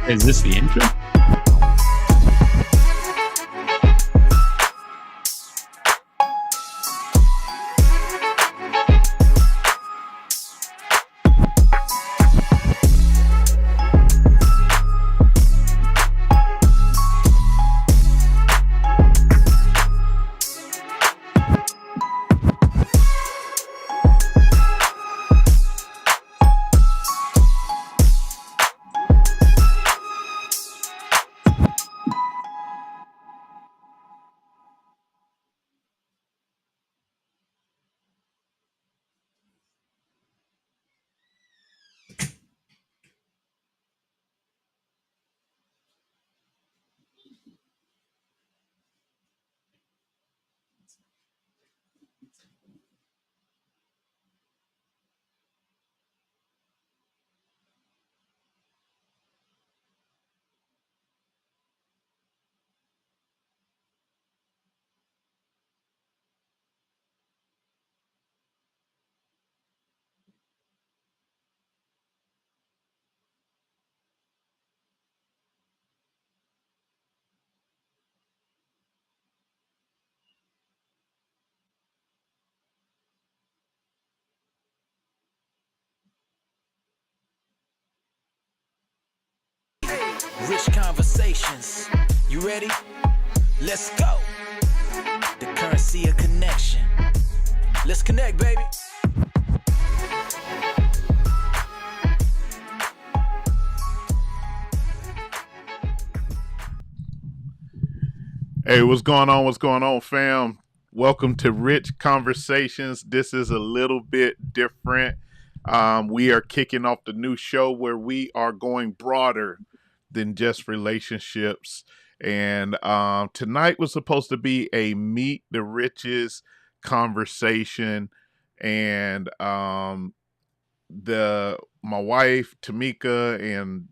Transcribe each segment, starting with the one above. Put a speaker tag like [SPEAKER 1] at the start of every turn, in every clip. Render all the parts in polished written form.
[SPEAKER 1] Is this the intro?
[SPEAKER 2] Rich conversations. You ready? Let's go. The currency of connection. Let's connect, baby.
[SPEAKER 3] Hey, what's going on? What's going on, fam? Welcome to Rich Conversations. This is a little bit different. We are kicking off the new show where we are going broader than just relationships. And tonight was supposed to be a Meet the Riches conversation. And my wife, Tamika, and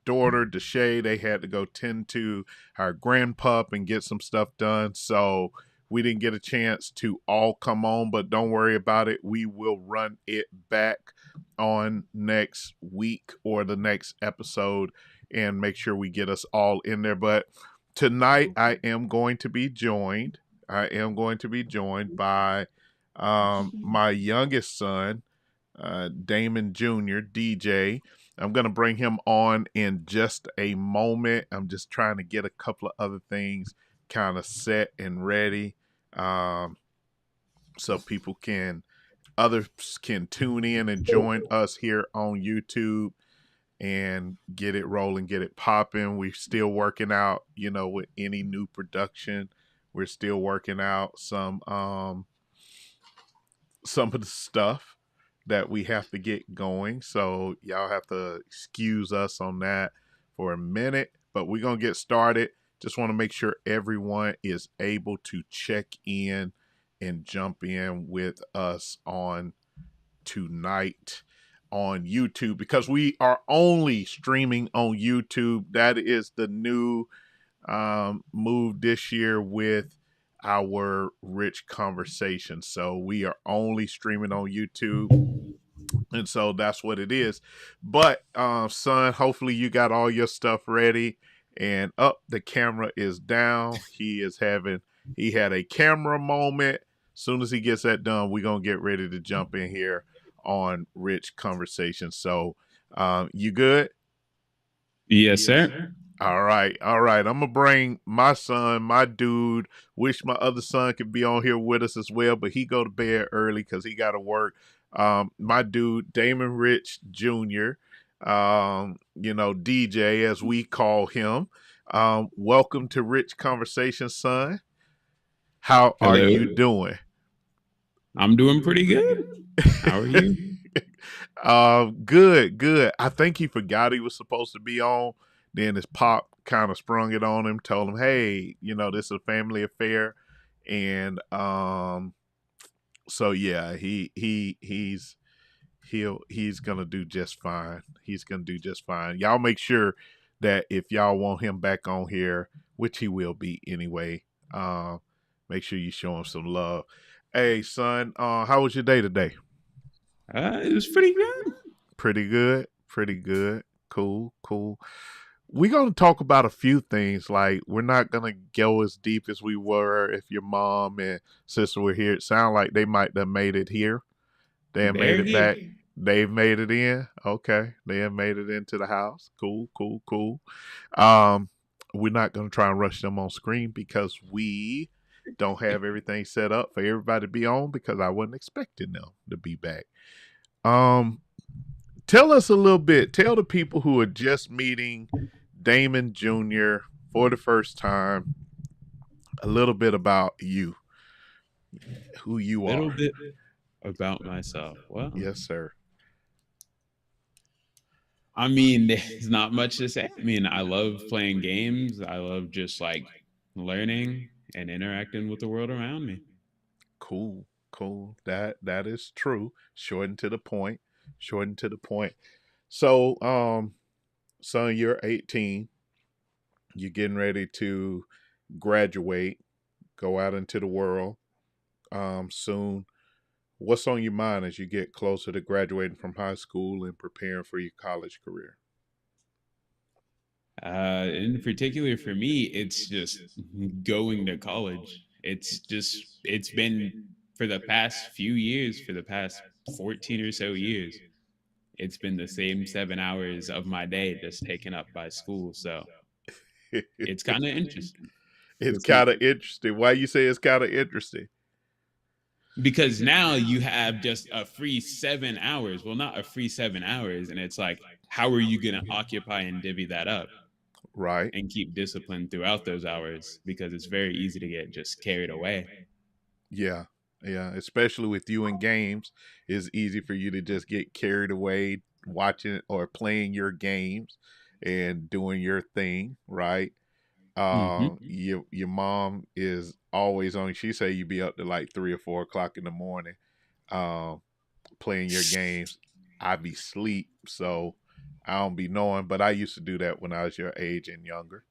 [SPEAKER 3] daughter, Deshay, they had to go tend to our grandpup and get some stuff done. So we didn't get a chance to all come on, but don't worry about it. We will run it back on next week or the next episode and make sure we get us all in there. But tonight I am going to be joined by my youngest son, Damon Jr., DJ. I'm going to bring him on in just a moment. I'm just trying to get a couple of other things kind of set and ready, so others can tune in and join us here on YouTube and get it rolling, get it popping. We're still working out, with any new production, we're still working out some of the stuff that we have to get going. So y'all have to excuse us on that for a minute, but we're going to get started. Just want to make sure everyone is able to check in and jump in with us on tonight on YouTube, because we are only streaming on YouTube. That is the new moved this year with our Rich Conversation. So we are only streaming on YouTube. And so that's what it is. But son, hopefully you got all your stuff ready. And up, the camera is down. He had a camera moment. Soon as he gets that done, we're gonna get ready to jump in here on Rich Conversation. So you good?
[SPEAKER 1] Yes, sir.
[SPEAKER 3] All right, all right. I'm gonna bring my son, my dude. Wish my other son could be on here with us as well, but he go to bed early because he got to work. My dude, Damon Rich Jr. DJ as we call him. Welcome to Rich Conversation, son. How are
[SPEAKER 1] Hello.
[SPEAKER 3] you doing?
[SPEAKER 1] I'm doing pretty good. How are you?
[SPEAKER 3] Good, good. I think he forgot he was supposed to be on. Then his pop kind of sprung it on him, told him, "Hey, this is a family affair," and so yeah, he's gonna do just fine. He's gonna do just fine. Y'all make sure that if y'all want him back on here, which he will be anyway, make sure you show him some love. Hey, son, how was your day today?
[SPEAKER 1] It was pretty good.
[SPEAKER 3] Pretty good, pretty good. Cool, cool. We're going to talk about a few things. Like, we're not going to go as deep as we were if your mom and sister were here. It sounds like they might have made it here. They have made
[SPEAKER 1] They're
[SPEAKER 3] it back.
[SPEAKER 1] here.
[SPEAKER 3] They've made it in. Okay. They have made it into the house. Cool, cool, cool. We're not going to try and rush them on screen because we don't have everything set up for everybody to be on because I wasn't expecting them to be back. Tell us a little bit. Tell the people who are just meeting Damon Jr. for the first time a little bit about you, who you
[SPEAKER 1] A little
[SPEAKER 3] are.
[SPEAKER 1] bit about myself. Well,
[SPEAKER 3] Yes, sir.
[SPEAKER 1] I mean, there's not much to say. I mean, I love playing games. I love just like learning and interacting with the world around me.
[SPEAKER 3] Cool, cool. That is true. Short and to the point. Short and to the point. So, son, you're 18. You're getting ready to graduate, go out into the world soon. What's on your mind as you get closer to graduating from high school and preparing for your college career?
[SPEAKER 1] In particular for me, it's just going to college. It's been for the past few years, for the past 14 or so years, it's been the same 7 hours of my day just taken up by school. So it's kind of interesting.
[SPEAKER 3] It's
[SPEAKER 1] It's not
[SPEAKER 3] kind of interesting. Why you say it's kind of interesting?
[SPEAKER 1] because now you have just a free 7 hours. Well, not a free 7 hours. And it's like, how are you going to occupy and divvy that up
[SPEAKER 3] Right.
[SPEAKER 1] and keep discipline throughout those hours? Because it's very easy to get just carried away.
[SPEAKER 3] Yeah. Yeah. Especially with you in games, it's easy for you to just get carried away watching or playing your games and doing your thing, right?
[SPEAKER 1] Hmm.
[SPEAKER 3] Your mom is always on. She say you be up to like 3 or 4 o'clock in the morning, um, playing your games. I be sleep, so I don't be knowing. But I used to do that when I was your age and younger.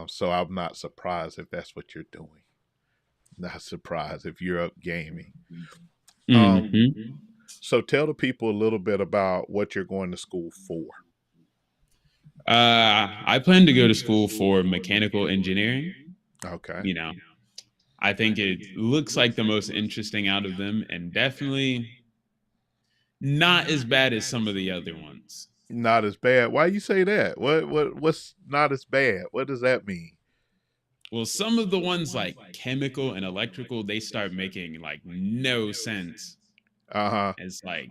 [SPEAKER 3] So I'm not surprised if that's what you're doing. Not surprised if you're up gaming. Um,
[SPEAKER 1] Hmm.
[SPEAKER 3] so tell the people a little bit about what you're going to school for.
[SPEAKER 1] I plan to go to school for mechanical engineering.
[SPEAKER 3] Okay.
[SPEAKER 1] You know, I think it looks like the most interesting out of them, and definitely not as bad as some of the other ones.
[SPEAKER 3] Not as bad. Why you say that? What's not as bad? What does that mean?
[SPEAKER 1] Well, some of the ones like chemical and electrical, they start making like no sense.
[SPEAKER 3] Uh
[SPEAKER 1] It's like,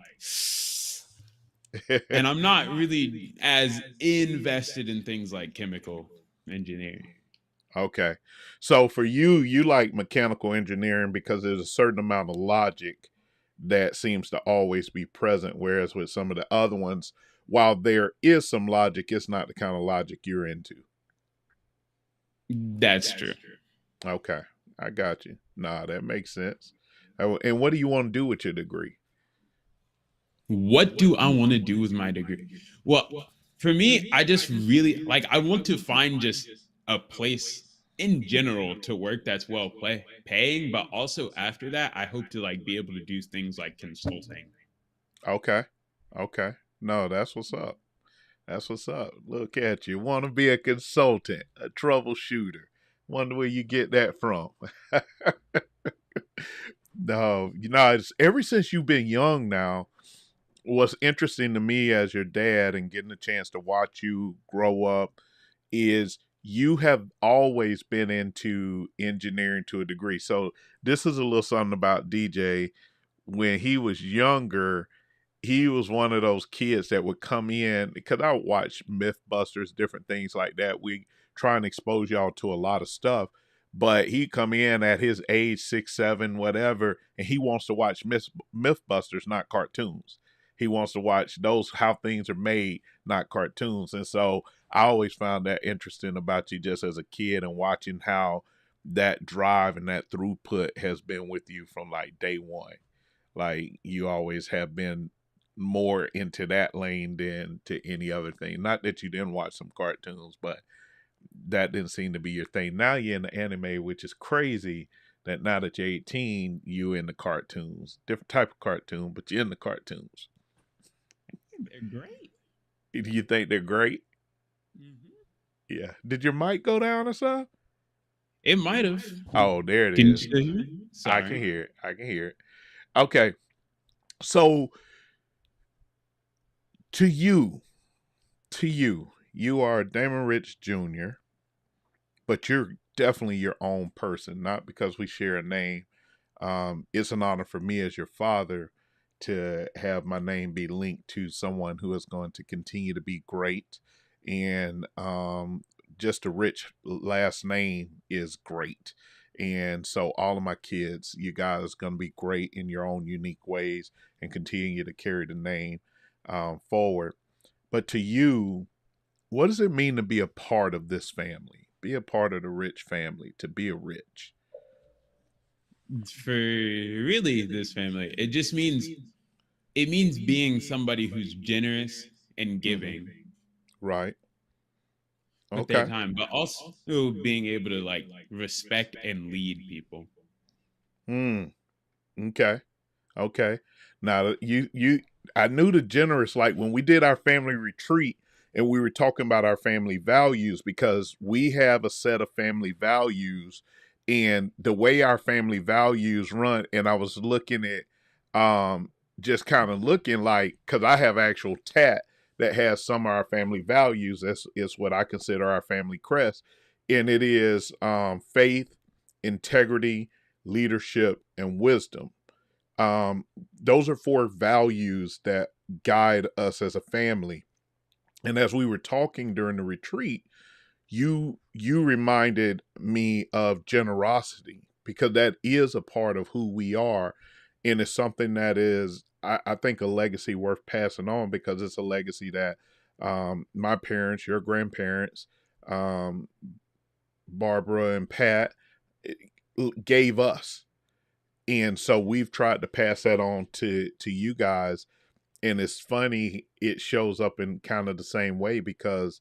[SPEAKER 3] huh.
[SPEAKER 1] and I'm not really as invested in things like chemical engineering.
[SPEAKER 3] Okay. So for you, you like mechanical engineering because there's a certain amount of logic that seems to always be present. Whereas with some of the other ones, while there is some logic, it's not the kind of logic you're into.
[SPEAKER 1] That's true.
[SPEAKER 3] Okay. I got you. Nah, that makes sense. And what do you want to do with your degree?
[SPEAKER 1] What do I want to do with my degree? Well, for me, I just really like, I want to find just a place in general to work that's paying, but also after that, I hope to like be able to do things like consulting.
[SPEAKER 3] Okay. Okay. No, that's what's up. That's what's up. Look at you. Want to be a consultant, a troubleshooter. Wonder where you get that from. No, it's ever since you've been young now, what's interesting to me as your dad and getting a chance to watch you grow up is you have always been into engineering to a degree. So this is a little something about DJ. When he was younger, he was one of those kids that would come in because I would watch Mythbusters, different things like that. We try and expose y'all to a lot of stuff, but he come in at his age, 6, 7, whatever, and he wants to watch Mythbusters, not cartoons. He wants to watch those how things are made, not cartoons. And so I always found that interesting about you just as a kid and watching how that drive and that throughput has been with you from like day one. Like you always have been more into that lane than to any other thing. Not that you didn't watch some cartoons, but that didn't seem to be your thing. Now you're in the anime, which is crazy that now that you're 18, you in the cartoons. Different type of cartoon, but you're in the cartoons.
[SPEAKER 1] They're great.
[SPEAKER 3] Do you think they're great?
[SPEAKER 1] Mm-hmm.
[SPEAKER 3] Yeah. Did your mic go down or something?
[SPEAKER 1] It might have.
[SPEAKER 3] Oh, there it
[SPEAKER 1] Can
[SPEAKER 3] is.
[SPEAKER 1] you still hear me?
[SPEAKER 3] I can hear it. I can hear it. Okay. So to you, you are Damon Rich Jr., but you're definitely your own person, not because we share a name. It's an honor for me as your father to have my name be linked to someone who is going to continue to be great. And just a Rich last name is great. And so all of my kids, you guys are going to be great in your own unique ways and continue to carry the name forward. But to you, what does it mean to be a part of this family? Be a part of the Rich family, to be a Rich?
[SPEAKER 1] For really this family, it just means being somebody who's generous and giving
[SPEAKER 3] Right.
[SPEAKER 1] with their
[SPEAKER 3] Okay.
[SPEAKER 1] time, but also being able to like respect and lead people.
[SPEAKER 3] Okay. Okay. Now I knew the generous, like when we did our family retreat and we were talking about our family values, because we have a set of family values and the way our family values run. And I was looking at, just kind of looking like, cause I have actual tat that has some of our family values. Is what I consider our family crest. And it is, faith, integrity, leadership, and wisdom. Those are 4 values that guide us as a family. And as we were talking during the retreat, you reminded me of generosity, because that is a part of who we are. And it's something that is, I think, a legacy worth passing on, because it's a legacy that my parents, your grandparents, Barbara and Pat, gave us. And so we've tried to pass that on to you guys. And it's funny, it shows up in kind of the same way, because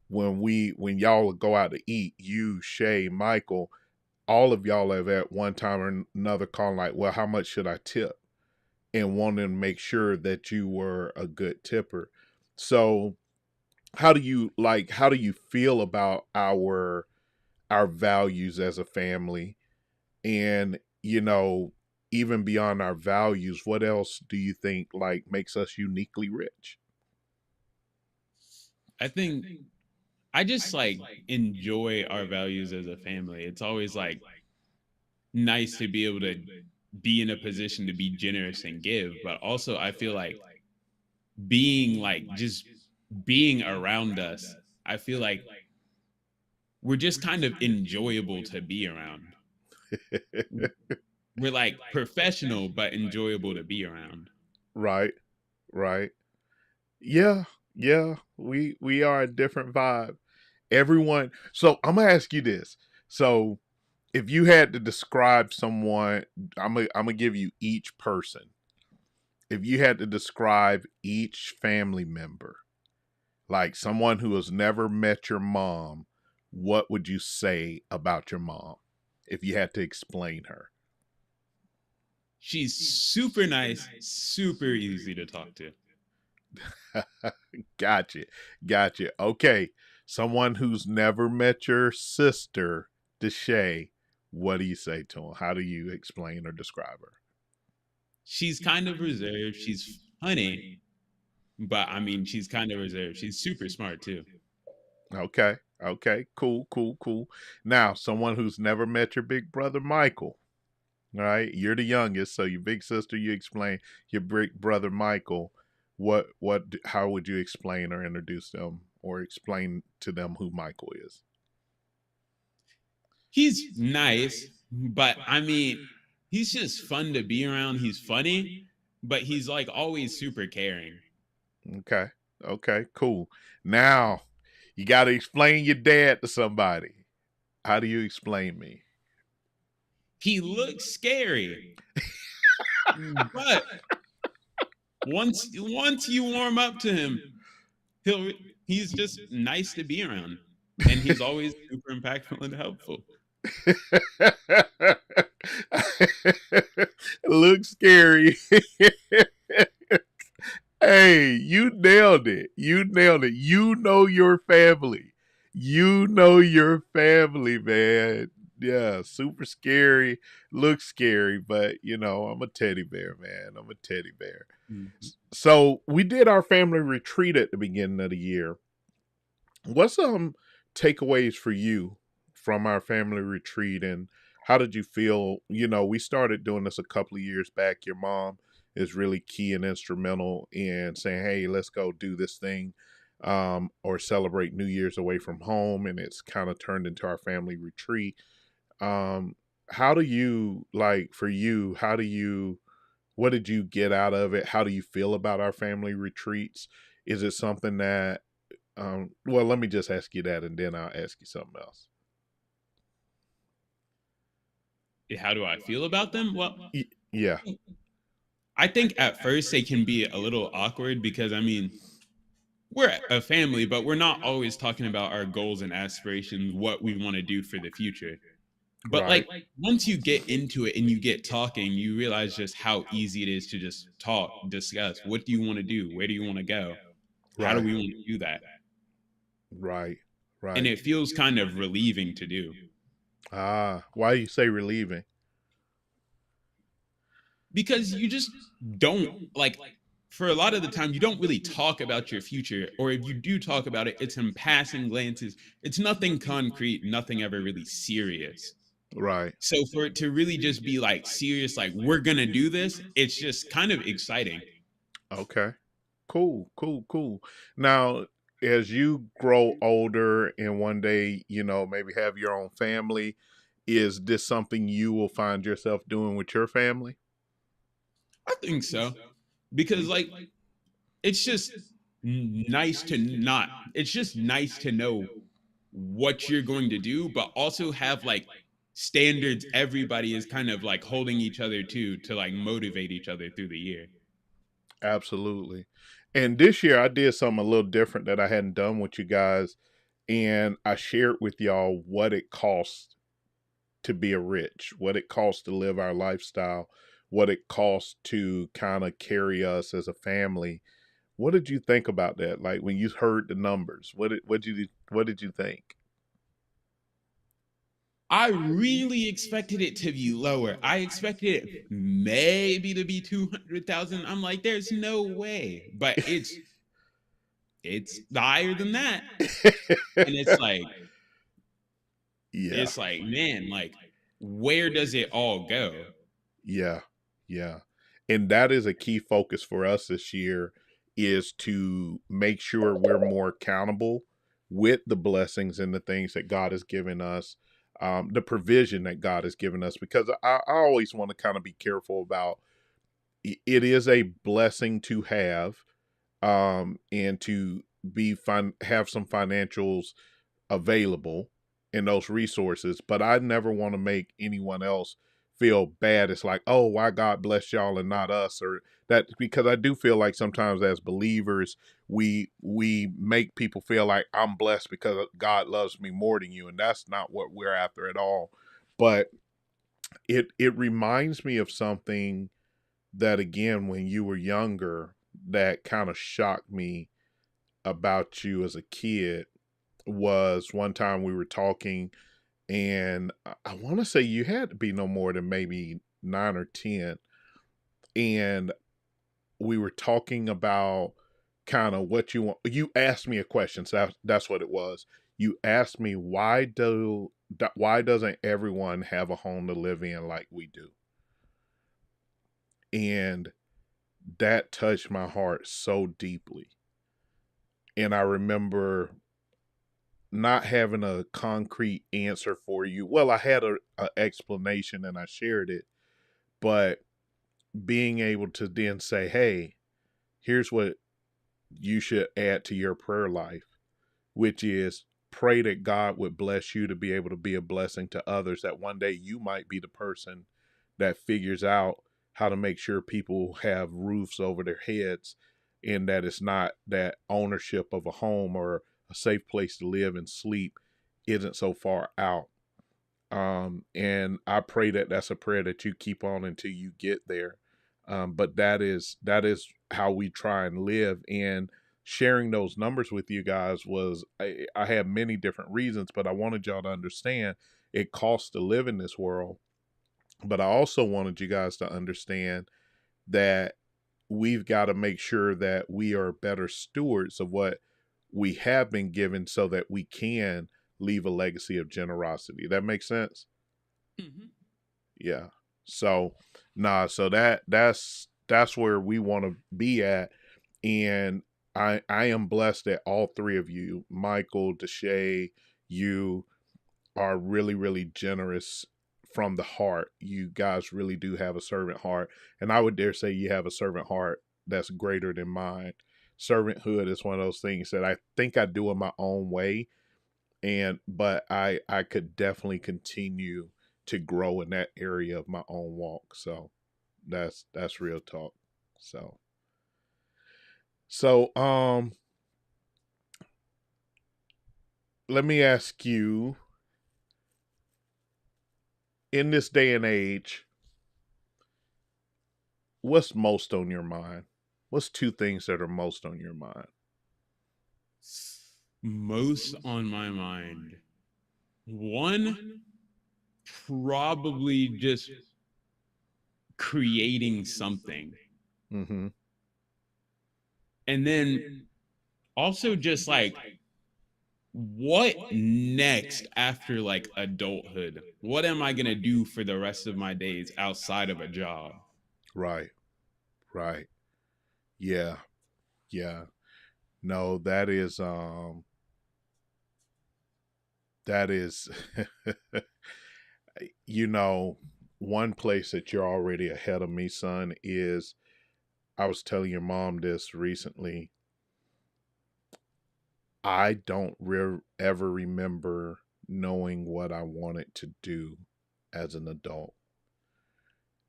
[SPEAKER 3] when y'all go out to eat, you, Shay, Michael, all of y'all have at one time or another calling like, well, how much should I tip? And wanting to make sure that you were a good tipper. So how do you feel about our values as a family? And, even beyond our values, what else do you think like makes us uniquely Rich?
[SPEAKER 1] I think I just like enjoy our values as a family. It's always like nice to be able to be in a position to be generous and give, but also I feel like being like just being around us, I feel like we're just kind of enjoyable to be around. We're like professional but enjoyable to be around.
[SPEAKER 3] Right. Yeah. We are a different vibe. Everyone. So I'm gonna ask you this. So if you had to describe someone, I'm gonna give you each person. If you had to describe each family member, like someone who has never met your mom, what would you say about your mom if you had to explain her?
[SPEAKER 1] She's super nice, super easy to talk to.
[SPEAKER 3] Gotcha. Gotcha. Okay. Someone who's never met your sister, Deshay, what do you say to him? How do you explain or describe her?
[SPEAKER 1] She's kind of reserved. She's funny, but I mean, she's kind of reserved. She's super smart too.
[SPEAKER 3] Okay. Okay. Cool. Cool. Cool. Now, someone who's never met your big brother, Michael. All right. You're the youngest. So your big sister, you explain your big brother, Michael. How would you explain or introduce them or explain to them who Michael is?
[SPEAKER 1] He's nice, but I mean, he's just fun to be around. He's funny, but he's like always super caring.
[SPEAKER 3] Okay. Okay. Cool. Now, you got to explain your dad to somebody. How do you explain me?
[SPEAKER 1] He looks scary, but once you warm up to him, he's just nice to be around, and he's always super impactful and helpful.
[SPEAKER 3] Looks scary. Hey, you nailed it. You nailed it. You know your family. You know your family, man. Yeah, super scary. Looks scary, but I'm a teddy bear, man. I'm a teddy bear.
[SPEAKER 1] Mhm.
[SPEAKER 3] So we did our family retreat at the beginning of the year. What's some takeaways for you from our family retreat, and how did you feel? We started doing this a couple of years back. Your mom is really key and instrumental in saying, hey, let's go do this thing, or celebrate New Year's away from home. And it's kind of turned into our family retreat. How do you, like, for you, what did you get out of it? How do you feel about our family retreats? Is it something that, well, let me just ask you that and then I'll ask you something else.
[SPEAKER 1] How do I feel about them? Well,
[SPEAKER 3] Yeah.
[SPEAKER 1] I think at first they can be a little awkward because I mean, we're a family, but we're not always talking about our goals and aspirations, what we want to do for the future. But
[SPEAKER 3] Right.
[SPEAKER 1] like once you get into it and you get talking, you realize just how easy it is to just talk, discuss. What do you want to do? Where do you want to go? How do
[SPEAKER 3] Right.
[SPEAKER 1] we want to do that?
[SPEAKER 3] Right.
[SPEAKER 1] And
[SPEAKER 3] Right.
[SPEAKER 1] it feels kind of relieving to do
[SPEAKER 3] Why you say relieving?
[SPEAKER 1] because you just don't like for a lot of the time you don't really talk about your future, or if you do talk about it, it's in passing glances. It's nothing concrete, nothing ever really serious.
[SPEAKER 3] Right.
[SPEAKER 1] So for it to really just be like serious, like we're gonna do this, it's just kind of exciting.
[SPEAKER 3] Okay. Cool. Cool. Cool. Now, as you grow older and one day, maybe have your own family, is this something you will find yourself doing with your family?
[SPEAKER 1] I think so. Because like it's just nice to not it's just nice to know what you're going to do, but also have like standards everybody is kind of like holding each other to like motivate each other through the year.
[SPEAKER 3] Absolutely. And this year I did something a little different that I hadn't done with you guys. And I shared with y'all what it costs to be a rich, what it costs to live our lifestyle, what it costs to kind of carry us as a family. What did you think about that? Like when you heard the numbers, what did you think?
[SPEAKER 1] I really expected it to be lower. I expected it maybe to be 200,000. I'm like, there's no way. But it's higher than that. And
[SPEAKER 3] Yeah.
[SPEAKER 1] it's like, man, like where does it all go?
[SPEAKER 3] Yeah. Yeah. And that is a key focus for us this year, is to make sure we're more accountable with the blessings and the things that God has given us, the provision that God has given us, because I always want to kind of be careful about, it is a blessing to have, and to have some financials available in those resources, but I never want to make anyone else feel bad. It's like, oh, why God bless y'all and not us, or that, because I do feel like sometimes as believers, we make people feel like I'm blessed because God loves me more than you, and that's not what we're after at all. But it reminds me of something that, again, when you were younger, that kind of shocked me about you as a kid. Was one time we were talking, and I want to say you had to be no more than maybe 9 or 10, and we were talking about kind of what you want. You asked me a question, so that's what it was. You asked me, why doesn't everyone have a home to live in like we do? And that touched my heart so deeply. And I remember not having a concrete answer for you. Well, I had a explanation and I shared it, but being able to then say, hey, here's what you should add to your prayer life, which is pray that God would bless you to be able to be a blessing to others, that one day you might be the person that figures out how to make sure people have roofs over their heads, and that it's not that ownership of a home or a safe place to live and sleep isn't so far out. And I pray that that's a prayer that you keep on until you get there. But that is how we try and live. And sharing those numbers with you guys was, I had many different reasons, but I wanted y'all to understand it costs to live in this world. But I also wanted you guys to understand that we've got to make sure that we are better stewards of what we have been given so that we can leave a legacy of generosity. That makes sense?
[SPEAKER 1] Mm-hmm.
[SPEAKER 3] Yeah. So, so that's where we want to be at. And I am blessed that all three of you, Michael, Deshae, you are really, really generous from the heart. You guys really do have a servant heart. And I would dare say you have a servant heart that's greater than mine. Servanthood is one of those things that I think I do in my own way. But I could definitely continue to grow in that area of my own walk. So that's real talk. So let me ask you, in this day and age, what's most on your mind? What's two things that are most on your mind?
[SPEAKER 1] Most on my mind. One, probably just creating something.
[SPEAKER 3] Mm-hmm.
[SPEAKER 1] And then also just like, what next after like adulthood? What am I going to do for the rest of my days outside of a job?
[SPEAKER 3] Right. Yeah. No, that is one place that you're already ahead of me, son, is, I was telling your mom this recently. I don't ever remember knowing what I wanted to do as an adult.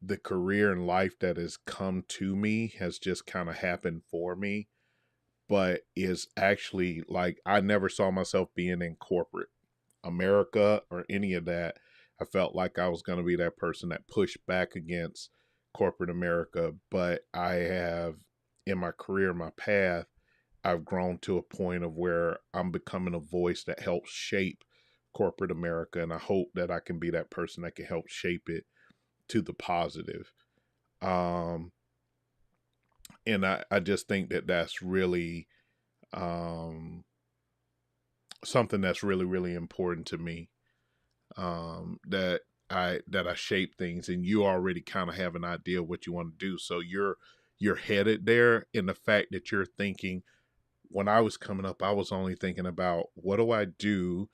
[SPEAKER 3] The career and life that has come to me has just kind of happened for me, but is actually like, I never saw myself being in corporate America or any of that. I felt like I was going to be that person that pushed back against corporate America, but I have, in my career, my path, I've grown to a point of where I'm becoming a voice that helps shape corporate America, and I hope that I can be that person that can help shape it to the positive. And I just think that that's really something that's really, really important to me. That I shape things, and you already kind of have an idea of what you want to do. So you're headed there, in the fact that you're thinking. When I was coming up, I was only thinking about, what do I do?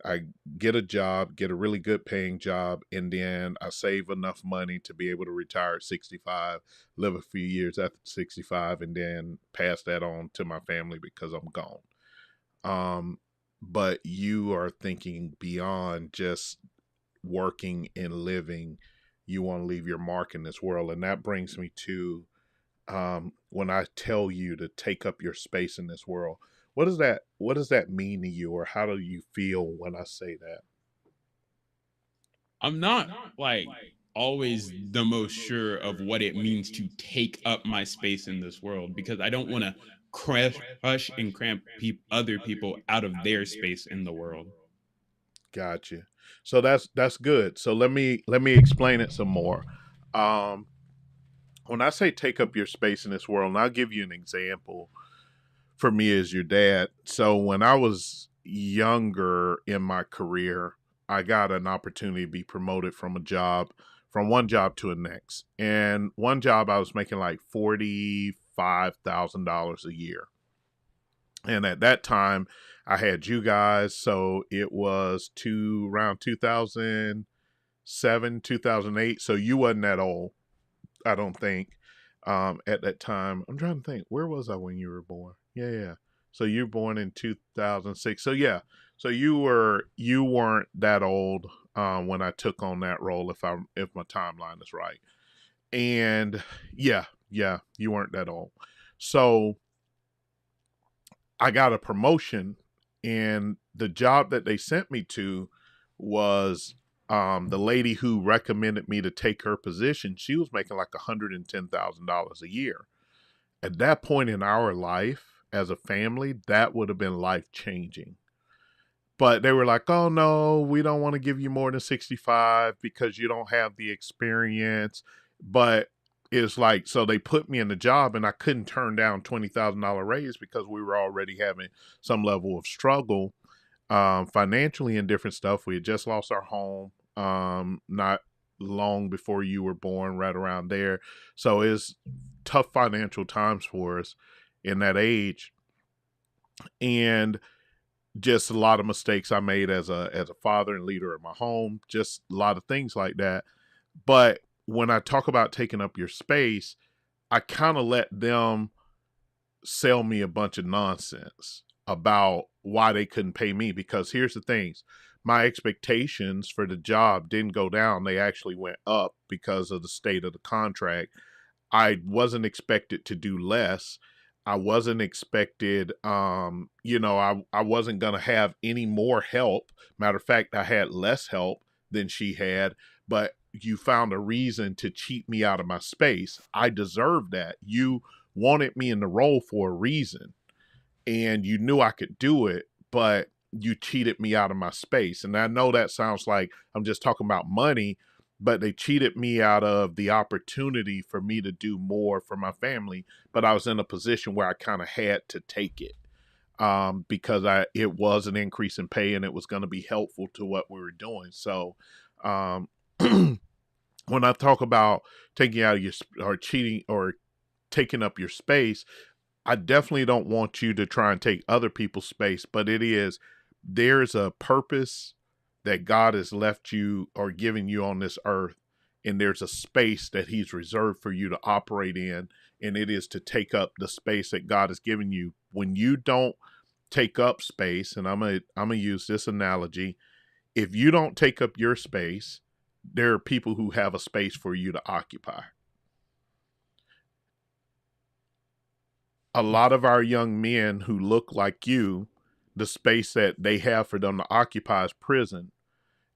[SPEAKER 3] I get a job, get a really good paying job, and then I save enough money to be able to retire at 65, live a few years after 65, and then pass that on to my family because I'm gone. But you are thinking beyond just working and living. you want to leave your mark in this world. And that brings me to when I tell you to take up your space in this world. What does that mean to you, or how do you feel when I say that?
[SPEAKER 1] I'm not like always the most sure of what it means to take up my space in this world, because I don't want to crush and cramp other people out of their space in the world.
[SPEAKER 3] Gotcha. So that's good. So let me explain it some more. Um, when I say take up your space in this world, and I'll give you an example for me as your dad. So when I was younger in my career, I got an opportunity to be promoted from one job to the next. And one job I was making like $45,000 a year. And at that time, I had you guys, so it was around 2007, 2008. So you wasn't that old, I don't think. At that time, I'm trying to think, where was I when you were born? Yeah. So you were born in 2006. So yeah, so you weren't that old when I took on that role, if my timeline is right. And yeah, you weren't that old. So I got a promotion, and the job that they sent me to was the lady who recommended me to take her position. She was making like $110,000 a year. At that point in our life as a family, that would have been life changing. But they were like, "Oh no, we don't want to give you more than 65 because you don't have the experience." But it's like, so they put me in the job, and I couldn't turn down $20,000 raise because we were already having some level of struggle financially and different stuff. We had just lost our home not long before you were born, right around there. So it's tough financial times for us in that age. And just a lot of mistakes I made as a father and leader of my home, just a lot of things like that. But when I talk about taking up your space, I kind of let them sell me a bunch of nonsense about why they couldn't pay me. Because here's the things, my expectations for the job didn't go down. They actually went up because of the state of the contract. I wasn't expected to do less. I wasn't expected, I wasn't going to have any more help. Matter of fact, I had less help than she had, but you found a reason to cheat me out of my space. I deserved that. You wanted me in the role for a reason, and you knew I could do it, but you cheated me out of my space. And I know that sounds like I'm just talking about money, but they cheated me out of the opportunity for me to do more for my family. But I was in a position where I kind of had to take it because it was an increase in pay, and it was going to be helpful to what we were doing. So when I talk about taking out your or cheating or taking up your space, I definitely don't want you to try and take other people's space, but there's a purpose that God has left you or given you on this earth, and there's a space that he's reserved for you to operate in, and it is to take up the space that God has given you. When you don't take up space, and I'm gonna use this analogy, if you don't take up your space, there are people who have a space for you to occupy. A lot of our young men who look like you, the space that they have for them to occupy is prison.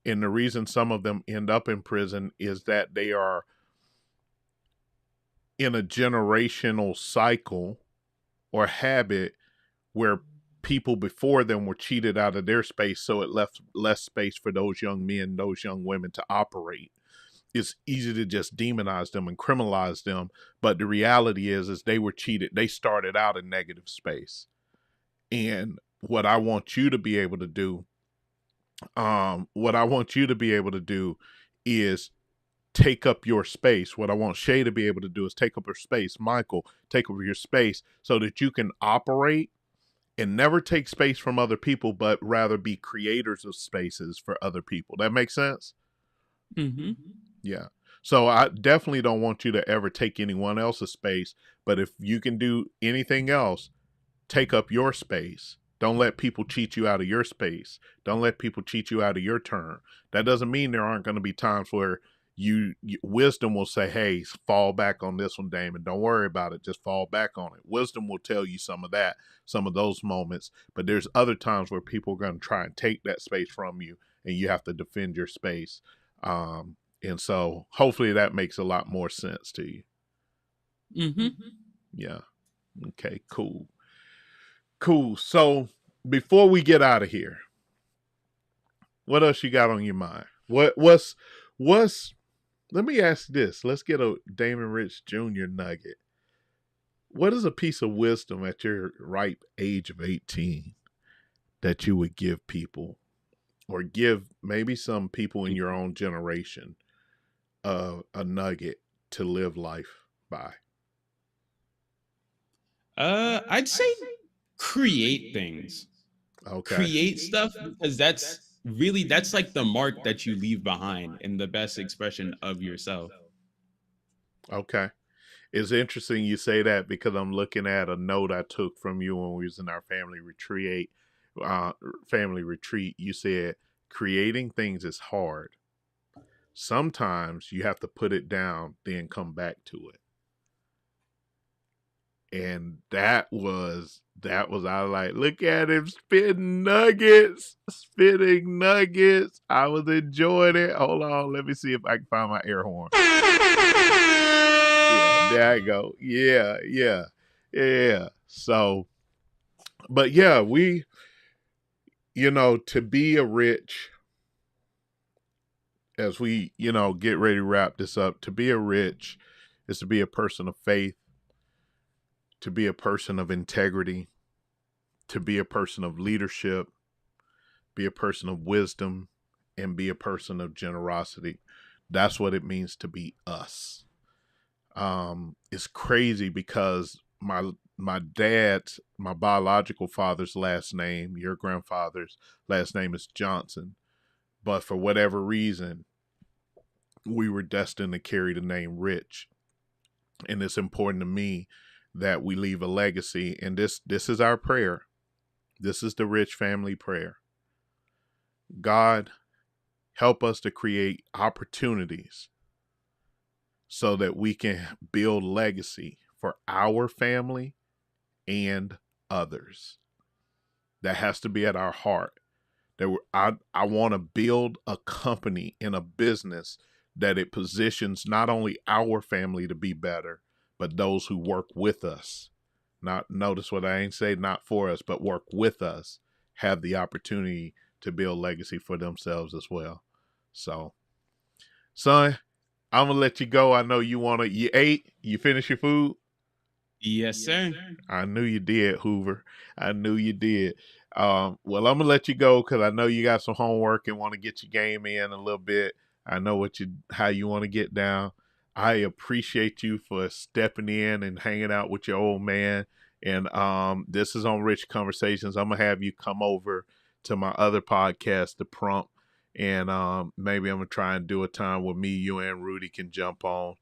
[SPEAKER 3] And the reason some of them end up in prison is that they are in a generational cycle or habit where people before them were cheated out of their space, so it left less space for those young men, those young women to operate. It's easy to just demonize them and criminalize them, but the reality is they were cheated. They started out in negative space. And what I want you to be able to do is take up your space. What I want Shay to be able to do is take up her space. Michael, take up your space so that you can operate and never take space from other people, but rather be creators of spaces for other people. That makes sense?
[SPEAKER 1] Mm-hmm.
[SPEAKER 3] Yeah. So I definitely don't want you to ever take anyone else's space, but if you can do anything else, take up your space. Don't let people cheat you out of your space. Don't let people cheat you out of your turn. That doesn't mean there aren't going to be times where wisdom will say, hey, fall back on this one, Damon. Don't worry about it. Just fall back on it. Wisdom will tell you some of those moments. But there's other times where people are going to try and take that space from you, and you have to defend your space. And so hopefully that makes a lot more sense to you.
[SPEAKER 1] Mm-hmm.
[SPEAKER 3] Yeah. Okay, cool. So before we get out of here, what else you got on your mind? What's let me ask this. Let's get a Damon Rich Jr. nugget. What is a piece of wisdom at your ripe age of 18 that you would give people, or give maybe some people in your own generation a nugget to live life by?
[SPEAKER 1] I'd say create things.
[SPEAKER 3] Okay.
[SPEAKER 1] Create stuff, because that's like the mark that you leave behind and the best expression of yourself.
[SPEAKER 3] Okay. It's interesting you say that, because I'm looking at a note I took from you when we was in our family retreat. You said creating things is hard. Sometimes you have to put it down, then come back to it. And that was I was like, look at him spitting nuggets. I was enjoying it. Hold on, let me see if I can find my air horn. Yeah, there I go. Yeah. So, but yeah, we, to be a rich, as we, get ready to wrap this up, to be a rich is to be a person of faith, to be a person of integrity, to be a person of leadership, be a person of wisdom, and be a person of generosity. That's what it means to be us. It's crazy because my biological father's last name, your grandfather's last name is Johnson. But for whatever reason, we were destined to carry the name Rich. And it's important to me that we leave a legacy. And this is our prayer. This is the Rich family prayer. God, help us to create opportunities so that we can build legacy for our family and others. That has to be at our heart. I want to build a company and a business that it positions not only our family to be better, but those who work with us. Notice what I ain't say, not for us, but work with us, have the opportunity to build legacy for themselves as well. So, son, I'm going to let you go. I know you ate, you finished your food?
[SPEAKER 1] Yes, sir.
[SPEAKER 3] I knew you did, Hoover. I knew you did. Well, I'm going to let you go because I know you got some homework and want to get your game in a little bit. I know how you want to get down. I appreciate you for stepping in and hanging out with your old man. And this is on Rich Conversations. I'm going to have you come over to my other podcast, The Prompt. And maybe I'm going to try and do a time where me, you, and Rudy can jump on.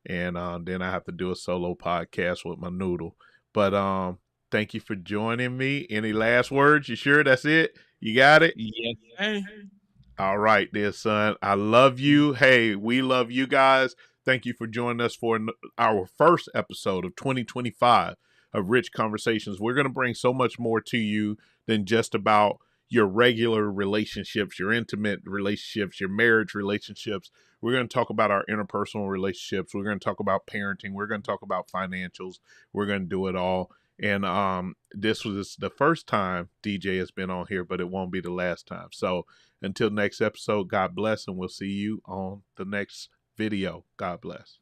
[SPEAKER 3] And then I have to do a solo podcast with my noodle. But thank you for joining me. Any last words? You sure that's it? You got it?
[SPEAKER 1] Yes, sir.
[SPEAKER 3] All right, dear son. I love you. Hey, we love you guys. Thank you for joining us for our first episode of 2025 of Rich Conversations. We're going to bring so much more to you than just about your regular relationships, your intimate relationships, your marriage relationships. We're going to talk about our interpersonal relationships. We're going to talk about parenting. We're going to talk about financials. We're going to do it all. And this was the first time DJ has been on here, but it won't be the last time. So until next episode, God bless, and we'll see you on the next video. God bless.